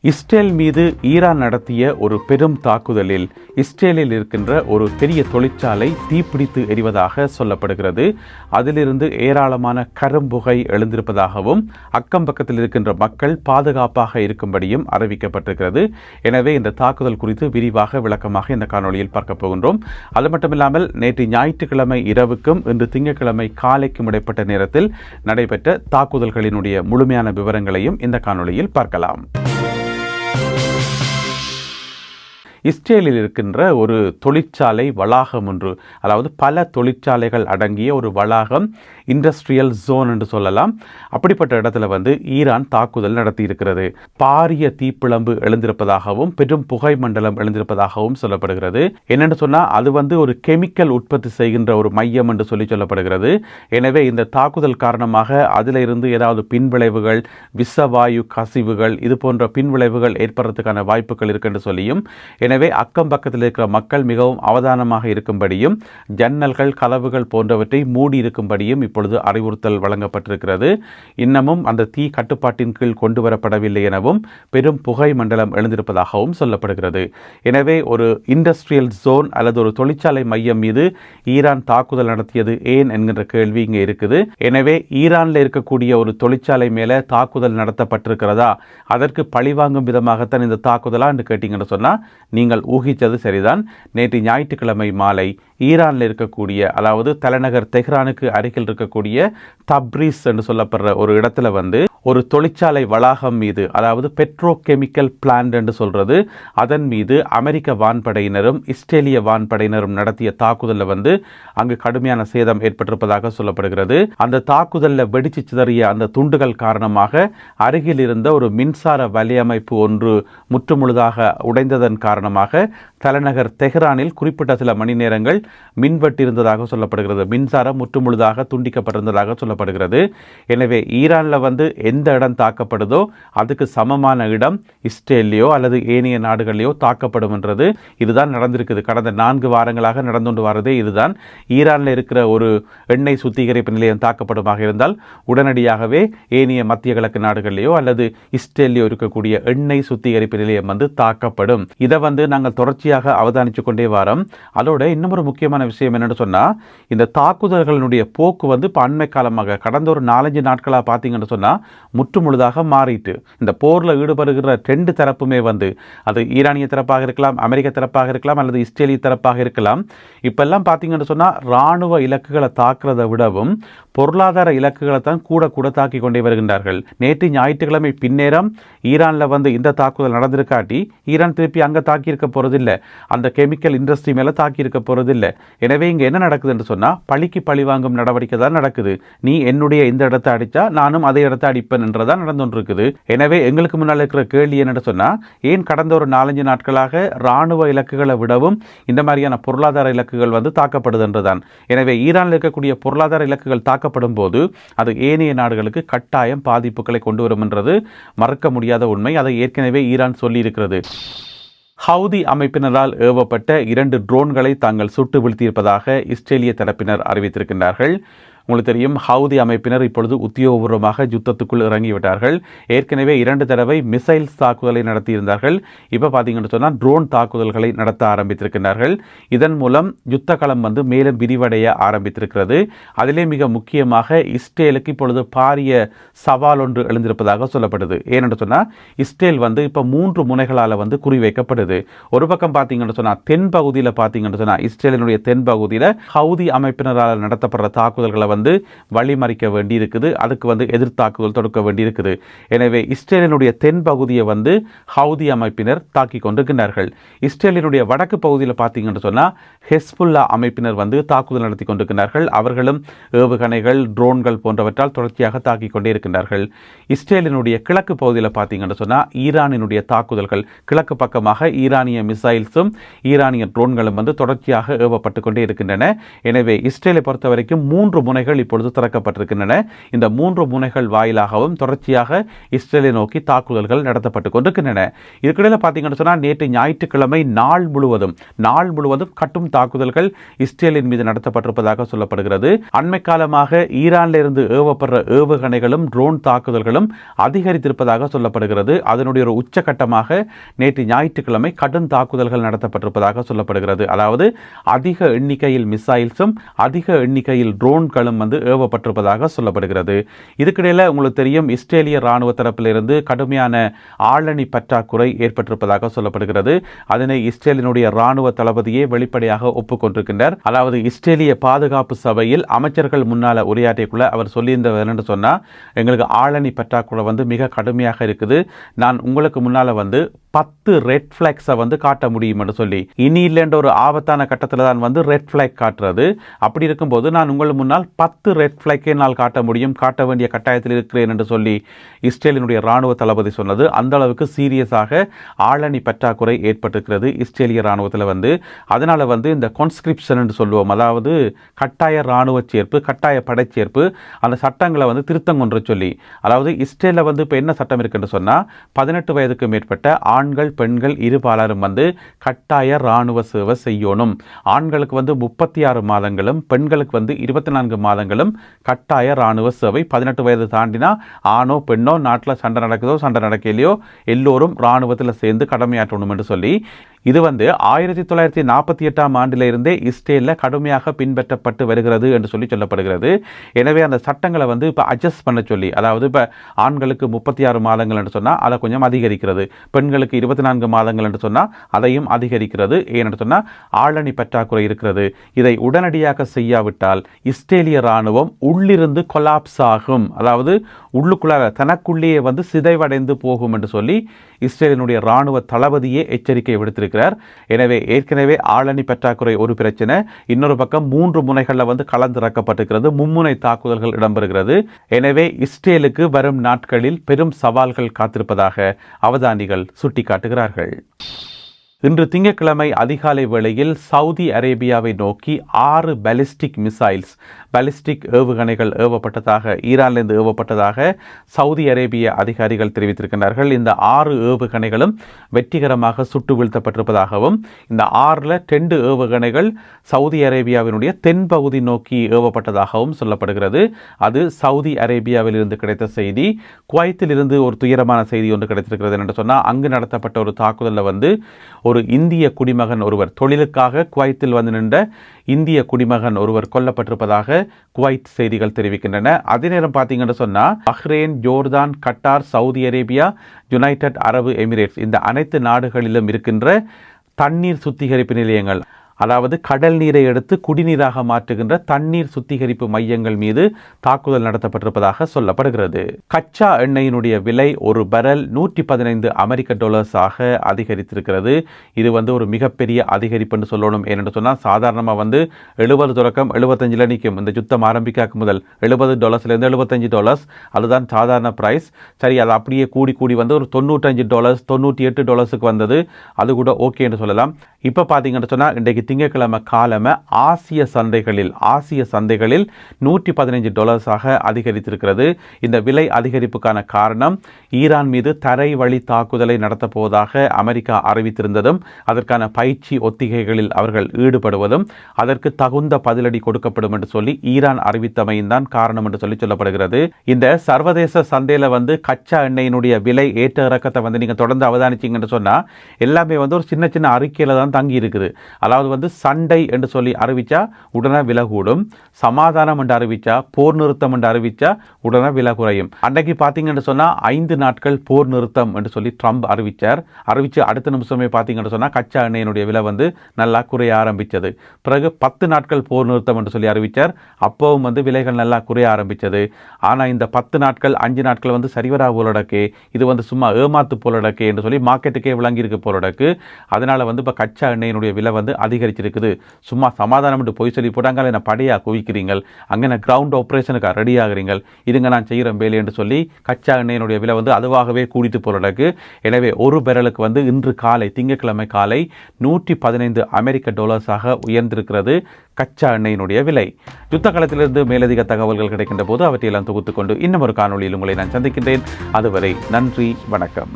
Israel மீது Iran நடத்திய ஒரு பெரும் தாக்குதலில் இஸ்ரேலில் இருக்கின்ற ஒரு பெரிய தொழிற்சாலை தீப்பிடித்து எரிவதாக சொல்லப்படுகிறது. அதிலிருந்து ஏராளமான கரும்புகை எழுந்திருப்பதாகவும் அக்கம் பக்கத்தில் இருக்கின்ற மக்கள் பாதுகாப்பாக இருக்கும்படியும் அறிவிக்கப்பட்டிருக்கிறது. எனவே இந்த தாக்குதல் குறித்து விரிவாக விளக்கமாக இந்த காணொலியில் பார்க்க போகின்றோம். அது மட்டுமில்லாமல் நேற்று ஞாயிற்றுக்கிழமை இரவுக்கும் இன்று திங்கட்கிழமை காலைக்கும் இடைப்பட்ட நேரத்தில் நடைபெற்ற தாக்குதல்களினுடைய முழுமையான விவரங்களையும் இந்த காணொலியில் பார்க்கலாம். இஸ்ரேலில் இருக்கின்ற ஒரு தொழிற்சாலை வளாகம் ஒன்று, அதாவது பல தொழிற்சாலைகள் அடங்கிய ஒரு வளாகம், இண்டஸ்ட்ரியல் ஜோன் என்று சொல்லலாம். அப்படிப்பட்ட இடத்துல ஈரான் தாக்குதல் நடத்தி இருக்கிறது. பாரிய தீப்பிழம்பு எழுந்திருப்பதாகவும் பெரும் புகை மண்டலம் எழுந்திருப்பதாகவும் சொல்லப்படுகிறது. என்னென்னு சொன்னால் அது ஒரு கெமிக்கல் உற்பத்தி செய்கின்ற ஒரு மையம் என்று சொல்லப்படுகிறது. எனவே இந்த தாக்குதல் காரணமாக அதில் இருந்து ஏதாவது பின்விளைவுகள், விஷவாயு கசிவுகள், இது போன்ற பின்விளைவுகள் ஏற்படுறதுக்கான வாய்ப்புகள் இருக்கு என்று சொல்லியும், எனவே அக்கம் பக்கத்தில் இருக்கிற மக்கள் மிகவும் அவதானமாக இருக்கும்படியும் ஜன்னல்கள் கதவுகள் போன்றவற்றை மூடி இருக்கும்படியும் இப்பொழுது அறிவுறுத்தல் வழங்கப்பட்டிருக்கிறது. இன்னமும் அந்த தீ கட்டுப்பாட்டின் கீழ் கொண்டு வரப்படவில்லை எனவும் பெரும் புகை மண்டலம் எழுந்திருப்பதாகவும் சொல்லப்படுகிறது. எனவே ஒரு இண்டஸ்ட்ரியல் ஜோன் அல்லது ஒரு தொழிற்சாலை மையம் மீது ஈரான் தாக்குதல் நடத்தியது ஏன் என்கின்ற கேள்வி இங்கே இருக்குது. எனவே ஈரானில் இருக்கக்கூடிய ஒரு தொழிற்சாலை மேலே தாக்குதல் நடத்தப்பட்டிருக்கிறதா, அதற்கு பழிவாங்கும் விதமாகத்தான் இந்த தாக்குதலா என்று கேட்டீங்கன்னு சொன்னால் நீங்கள் ஊகித்தது சரிதான். நேற்று ஞாயிற்றுக்கிழமை மாலை ஈரானில் இருக்கக்கூடிய, அதாவது தலைநகர் தெஹ்ரானுக்கு அருகில் இருக்கக்கூடிய தப்ரீஸ் என்று சொல்லப்படுற ஒரு இடத்துல ஒரு தொழிற்சாலை வளாகம் மீது, அதாவது பெட்ரோ கெமிக்கல் பிளான்ட் என்று சொல்றது, அதன் மீது அமெரிக்க வான்படையினரும் இஸ்ரேலிய வான்படையினரும் நடத்திய தாக்குதலில் அங்கு கடுமையான சேதம் ஏற்பட்டிருப்பதாக சொல்லப்படுகிறது. அந்த தாக்குதலில் வெடிச்சு சிதறிய அந்த துண்டுகள் காரணமாக அருகில் இருந்த ஒரு மின்சார வலையமைப்பு ஒன்று முற்றுமுழுதாக உடைந்ததன் காரணமாக தலைநகர் தெஹ்ரானில் குறிப்பிட்ட சில மணி நேரங்கள் மின்வெட்டு இருந்ததாக சொல்லப்படுகிறது. மின்சாரம் முற்றுமுழுதாக துண்டிக்கப்பட்டிருந்ததாக சொல்லப்படுகிறது. எனவே ஈரானில் எந்த இடம் தாக்கப்படுதோ அதுக்கு சமமான இடம் இஸ்ரேலியோ அல்லது ஏனைய நாடுகளிலோ தாக்கப்படும் என்றது இதுதான் நடந்திருக்குது. கடந்த 4 வாரங்களாக நடந்து வரதே இதுதான். ஈரானில் இருக்கிற ஒரு எண்ணெய் சுத்திகரிப்பு நிலையம் தாக்கப்படுமாக இருந்தால் உடனடியாகவே ஏனைய மத்திய கிழக்கு நாடுகளிலேயோ அல்லது இஸ்ரேலியோ இருக்கக்கூடிய எண்ணெய் சுத்திகரிப்பு நிலையம் தாக்கப்படும். இதை நாங்கள் தொடர்ச்சியாக அவதானித்து கொண்டே வரோம். அதோட இன்னொரு முக்கியமான விஷயம் என்னன்னு சொன்னா, இந்த தாக்குதல்களினுடைய போக்கு இப்போ அண்மை காலமாக கடந்த ஒரு 4-5 நாட்களாக பார்த்தீங்கன்னு சொன்னா முற்றுமுழுதாக மாறிட்டு, இந்த போரில் ஈடுபடுகிற 2 தரப்புமே அது ஈரானிய தரப்பாக இருக்கலாம், அமெரிக்க தரப்பாக இருக்கலாம், அல்லது இஸ்ரேலிய தரப்பாக இருக்கலாம். இப்பெல்லாம் பார்த்தீங்கன்னு சொன்னா இராணுவ இலக்குகளை தாக்குறதை விடவும் பொருளாதார இலக்குகளை தான் கூட தாக்கி கொண்டே வருகின்றார்கள். நேற்று ஞாயிற்றுக்கிழமை பின்னேரம் ஈரானில் இந்த தாக்குதல் நடந்திருக்காட்டி ஈரான் திருப்பி அங்கே தாக்கியிருக்க போறதில்லை, அந்த கெமிக்கல் இண்டஸ்ட்ரி மேலே தாக்கியிருக்க போறதில்லை. எனவே இங்கே என்ன நடக்குது என்று சொன்னால் பழிக்கு பழி வாங்கும் நடவடிக்கை தான் நடக்குது. நீ என்னுடைய இந்த இடத்தை அடித்தா நானும் அதே இடத்தை அடிப்பேன் என்றதான் நடந்து கொண்டிருக்குது. எனவே எங்களுக்கு முன்னால் இருக்கிற கேள்வி என்னன்னு சொன்னால், ஏன் கடந்த ஒரு 4-5 நாட்களாக இராணுவ இலக்குகளை விடவும் இந்த மாதிரியான பொருளாதார இலக்குகள் தாக்கப்படுது என்றுதான். எனவே ஈரானில் இருக்கக்கூடிய பொருளாதார இலக்குகள் தாக்கப்படும் போது அது ஏனைய நாடுகளுக்கு கட்டாயம் பாதிப்புகளை கொண்டு வரும் என்றது மறக்க முடியாத உண்மை. அதை ஏற்கனவே ஈரான் சொல்லி இருக்கிறது. ஹவுதி அமைப்பினரால் ஏவப்பட்ட 2 ட்ரோன்களை தாங்கள் சுட்டு வீழ்த்தியிருப்பதாக இஸ்ரேலிய தரப்பினர் அறிவித்திருக்கின்றார்கள். உங்களுக்கு தெரியும், ஹவுதி அமைப்பினர் இப்பொழுது உத்தியோகபூர்வமாக யுத்தத்துக்குள் இறங்கிவிட்டார்கள். ஏற்கனவே 2 தடவை மிசைல்ஸ் தாக்குதலை நடத்தியிருந்தார்கள். இப்போ பார்த்தீங்கன்னு சொன்னால் ட்ரோன் தாக்குதல்களை நடத்த ஆரம்பித்திருக்கிறார்கள். இதன் மூலம் யுத்த களம் மேலும் விரிவடைய ஆரம்பித்திருக்கிறது. அதிலே மிக முக்கியமாக இஸ்ரேலுக்கு இப்பொழுது பாரிய சவால் ஒன்று எழுந்திருப்பதாக சொல்லப்படுது. ஏனென்று சொன்னால் இஸ்ரேல் இப்போ 3 முனைகளால் குறிவைக்கப்படுது. ஒரு பக்கம் பார்த்தீங்கன்னு சொன்னால் தென் பகுதியில் பார்த்தீங்கன்னு சொன்னால் இஸ்ரேலினுடைய தென் பகுதியில் ஹவுதி அமைப்பினரால் நடத்தப்படுற தாக்குதல்களை வழிமறிக்க வேண்டி இருக்குது. அதுக்கு எதிர்த்தாக்குதல் தொடுக்க வேண்டி இருக்குது. எனவே இஸ்ரேலினுடைய தென் பகுதியை ஹவுதி அமைப்பினர் தாக்கி கொண்டிருக்கிறார்கள். இஸ்ரேலினுடைய வடக்கு பகுதியில் பார்த்தீங்கன்னு சொன்னால் ஹெஸ்புல்லா அமைப்பினர் தாக்குதல் நடத்தி கொண்டிருக்கிறார்கள். அவர்களும் ஏவுகணைகள், ட்ரோன்கள் போன்றவற்றால் தொடர்ச்சியாக தாக்கி கொண்டே இருக்கின்றார்கள். இஸ்ரேலினுடைய கிழக்கு பகுதியில் பார்த்தீங்கன்னு சொன்னால் ஈரானினுடைய தாக்குதல்கள், கிழக்கு பக்கமாக ஈரானிய மிசைல்ஸும் ஈரானிய ட்ரோன்களும் தொடர்ச்சியாக ஏவப்பட்டு கொண்டே இருக்கின்றன. எனவே இஸ்ரேலை பொறுத்த வரைக்கும் 3 முனைகள் முனைகள் இப்பொழுது திறக்கப்பட்டிருக்கின்றன. இந்த 3 முனைகள் வாயிலாகவும் தொடர்ச்சியாக இஸ்ரேலை நோக்கி தாக்குதல்கள் நடத்தப்பட்டுக் கொண்டிருக்கின்றன. இதுக்கிடையில் பார்த்தீங்கன்னு சொன்னால் நேற்று ஞாயிற்றுக்கிழமை நாள் முழுவதும் கட்டும் தாக்குதல்கள் இஸ்ரேலின் மீது நடத்தப்பட்டிருப்பதாக சொல்லப்படுகிறது. அண்மை காலமாக ஈரானில் இருந்து ஏவப்படுற ஏவுகணைகளும் ட்ரோன் தாக்குதல்களும் அதிகரித்திருப்பதாக சொல்லப்படுகிறது. அதனுடைய ஒரு உச்சகட்டமாக நேற்று ஞாயிற்றுக்கிழமை கடும் தாக்குதல்கள் நடத்தப்பட்டிருப்பதாக சொல்லப்படுகிறது. அதாவது அதிக எண்ணிக்கையில் மிசைல்ஸும் அதிக எண்ணிக்கையில் ட்ரோன்களும் ஏவப்பட்டிருப்பதாக சொல்லப்படுகிறது. இதுக்கிடையில் உங்களுக்கு தெரியும், இஸ்ரேலிய ராணுவ தரப்பிலிருந்து கடுமையான ஆளணி பற்றாக்குறை ஏற்பட்டிருப்பதாக சொல்லப்படுகிறது. அதனை இஸ்ரேலினுடைய ராணுவ தளபதியே வெளிப்படையாக ஒப்புக்கொண்டிருக்கின்றார். அதாவது இஸ்ரேலிய பாதுகாப்பு சபையில் அமைச்சர்கள் முன்னால உரையாற்றிக்குள்ள அவர் சொல்லியிருந்தவர் என்று சொன்னா, எங்களுக்கு ஆளணி பற்றாக்குறை மிக கடுமையாக இருக்குது. நான் உங்களுக்கு முன்னால 10 ரெட் பிளாக்ஸை காட்ட முடியும் என்று சொல்லி, இனி இல்லைன்ற ஒரு ஆபத்தான கட்டத்தில் தான் ரெட் பிளாக் காட்டுறது. அப்படி இருக்கும்போது நான் உங்கள் முன்னால் 10 ரெட் பிளாக்கை நான் காட்ட முடியும், காட்ட வேண்டிய கட்டாயத்தில் இருக்கிறேன் என்று சொல்லி இஸ்ரேலினுடைய ராணுவ தளபதி சொன்னது. அந்த அளவுக்கு சீரியஸாக ஆளணி பற்றாக்குறை ஏற்பட்டிருக்கிறது இஸ்ரேலிய ராணுவத்தில். அதனால இந்த கான்ஸ்கிரிப்ஷன் என்று சொல்லுவோம், அதாவது கட்டாய ராணுவ சேர்ப்பு, கட்டாய படைச்சேர்ப்பு, அந்த சட்டங்களை திருத்தம் கொண்டு சொல்லி, அதாவது இஸ்ரேலில் இப்போ என்ன சட்டம் இருக்குன்னு சொன்னால், 18 வயதுக்கு மேற்பட்ட ஆண்கள் பெண்கள் இருபாலரும் கட்டாய ராணுவ சேவை செய்யணும். ஆண்களுக்கு 36 மாதங்களும் பெண்களுக்கு 24 மாதங்களும் கட்டாய ராணுவ சேவை. 18 வயது தாண்டினா ஆணோ பெண்ணோ, நாட்டில் சண்டை நடக்குதோ சண்டை நடக்கலையோ எல்லோரும் ராணுவத்தில் சேர்ந்து கடமையாற்றணும் என்று சொல்லி, இது 1948ஆம் ஆண்டிலிருந்தே இஸ்ரேலில் கடுமையாக பின்பற்றப்பட்டு வருகிறது என்று சொல்லப்படுகிறது. எனவே அந்த சட்டங்களை இப்போ அட்ஜஸ்ட் பண்ண சொல்லி, அதாவது இப்போ ஆண்களுக்கு 36 மாதங்கள் என்று சொன்னால் அதை கொஞ்சம் அதிகரிக்கிறது, பெண்களுக்கு 24 மாதங்கள் என்று சொன்னால் அதையும் அதிகரிக்கிறது. ஏனென்று சொன்னால் ஆளணி பற்றாக்குறை இருக்கிறது. இதை உடனடியாக செய்யாவிட்டால் இஸ்ரேலிய ராணுவம் உள்ளிருந்து கொலாப்ஸ் ஆகும், அதாவது உள்ளுக்குள்ளாக தனக்குள்ளேயே சிதைவடைந்து போகும் என்று சொல்லி இஸ்ரேலினுடைய ராணுவ தளபதியே எச்சரிக்கை விடுத்திருக்கிறார். எனவே ஏற்கனவே ஆளணி பற்றாக்குறை ஒரு பிரச்சனை, இன்னொரு பக்கம் 3 முனைகளில் கலந்திறக்கப்பட்டிருக்கிறது, மும்முனை தாக்குதல்கள் இடம்பெறுகிறது. எனவே இஸ்ரேலுக்கு வரும் நாட்களில் பெரும் சவால்கள் காத்திருப்பதாக அவதானிகள் சுட்டிக்காட்டுகிறார்கள். இன்று திங்கட்கிழமை அதிகாலை வேளையில் சவுதி அரேபியாவை நோக்கி 6 பாலிஸ்டிக் ஏவுகணைகள் ஏவப்பட்டதாக, ஈரானிலிருந்து ஏவப்பட்டதாக சவுதி அரேபிய அதிகாரிகள் தெரிவித்திருக்கிறார்கள். இந்த 6 ஏவுகணைகளும் வெற்றிகரமாக சுட்டு வீழ்த்தப்பட்டிருப்பதாகவும், இந்த 6ல் 2 ஏவுகணைகள் சவுதி அரேபியாவினுடைய தென்பகுதி நோக்கி ஏவப்பட்டதாகவும் சொல்லப்படுகிறது. அது சவுதி அரேபியாவில் இருந்து கிடைத்த செய்தி. குவைத்தில் இருந்து ஒரு துயரமான செய்தி ஒன்று கிடைத்திருக்கிறது என்று சொன்னால், அங்கு நடத்தப்பட்ட ஒரு தாக்குதலில் ஒரு இந்திய குடிமகன் ஒருவர், தொழிலுக்காக குவைத்தில் நின்ற இந்திய குடிமகன் ஒருவர் கொல்லப்பட்டிருப்பதாக குவைத் செய்திகள் தெரிவிக்கின்றன. அதே நேரம் பார்த்தீங்கன்னு சொன்னால், Bahrain, Jordan, Qatar, Saudi Arabia, United Arab Emirates, இந்த அனைத்து நாடுகளிலும் இருக்கின்ற தண்ணீர் சுத்திகரிப்பு நிலையங்கள், அதாவது கடல் நீரை எடுத்து குடிநீராக மாற்றுகின்ற தண்ணீர் சுத்திகரிப்பு மையங்கள் மீது தாக்குதல் நடத்தப்பட்டிருப்பதாக சொல்லப்படுகிறது. கச்சா எண்ணெயினுடைய விலை ஒரு பரல் $115 அதிகரித்திருக்கிறது. இது ஒரு மிகப்பெரிய அதிகரிப்பு என்று சொல்லணும். ஏனென்று சொன்னால், சாதாரணமாக $70 தொடக்கம் $75 நிற்கும். இந்த யுத்தம் ஆரம்பிக்க முதல் $70 $75 அதுதான் சாதாரண பிரைஸ். சரி, அது அப்படியே கூடி ஒரு $95 $98 வந்தது. அது கூட ஓகே என்று சொல்லலாம். இப்போ பார்த்தீங்கன்னு சொன்னால், இன்றைக்கு திங்கட்கிழமை காலமே ஆசிய சந்தைகளில் $115 அதிகரித்திருக்கிறது. இந்த விலை அதிகரிப்புக்கான காரணம், ஈரான் மீது தரை வழி தாக்குதலை நடத்தப் போவதாக அமெரிக்கா அறிவித்திருந்ததும், அதற்கான பயிற்சி ஒத்திகைகளில் அவர்கள் ஈடுபடுவதும், அதற்கு தகுந்த பதிலடி கொடுக்கப்படும் என்று சொல்லி ஈரான் அறிவித்தமையும் தான் காரணம் என்று சொல்லப்படுகிறது. இந்த சர்வதேச சந்தையில் கச்சா எண்ணெயினுடைய விலை ஏற்ற இறக்கத்தை நீங்க தொடர்ந்து அவதானிச்சிங்கன்னு சொன்னா, எல்லாமே ஒரு சின்ன சின்ன அறிக்கையில தான் தங்கி இருக்குது. அதாவது சண்டை என்று சொல்லி அறிவிச்சா உடனே விலை கூடும், சமாதானம் என்று அறிவிச்சா, போர் நிறுத்தம் என்று அறிவிச்சா உடனே விலை குறையும். அன்றைக்கு பார்த்தீங்கன்னு சொன்னா 5 நாட்கள் போர் நிறுத்தம் என்று சொல்லி ட்ரம்ப் அறிவிச்சு அடுத்த நிமிஷமே பார்த்தீங்கன்னு சொன்னா கச்சா எண்ணெயினுடைய விலை நல்லா குறைய ஆரம்பிச்சது. பிறகு 10 நாட்கள் போர் நிறுத்தம் என்று சொல்லி அறிவிச்சார். அப்பவும் விலைகள் நல்லா குறைய ஆரம்பிச்சது. ஆனா இந்த 10 நாட்கள் 5 நாட்கள் சரிவரா போலடக்கு, இது சும்மா ஏமாத்து போலடக்கு என்று சொல்லி மார்க்கெட்டுக்கே விளங்கி இருக்கு போலடக்கு. அதனால இப்ப கச்சா எண்ணெயினுடைய விலை அதிகரித்து அதிகரிச்சிருக்குது. சும்மா சமாதானம் போய் சொல்லி போட்டாங்க, என்ன படையாக குவிக்கிறீங்கள், அங்கே கிரவுண்ட் ஆப்ரேஷனுக்கு ரெடி ஆகிறீங்கள், இதுங்க நான் செய்கிற வேலை என்று சொல்லி கச்சா எண்ணெயினுடைய விலை அதுவாகவே கூடிட்டு போகிறதுக்கு. எனவே ஒரு பெரலுக்கு இன்று காலை திங்கட்கிழமை காலை $115 உயர்ந்திருக்கிறது கச்சா எண்ணெயினுடைய விலை. யுத்த காலத்திலிருந்து மேலதிக தகவல்கள் கிடைக்கின்ற போது அவற்றையெல்லாம் தொகுத்துக்கொண்டு இன்னும் ஒரு காணொலியில் உங்களை நான் சந்திக்கின்றேன். அதுவரை நன்றி, வணக்கம்.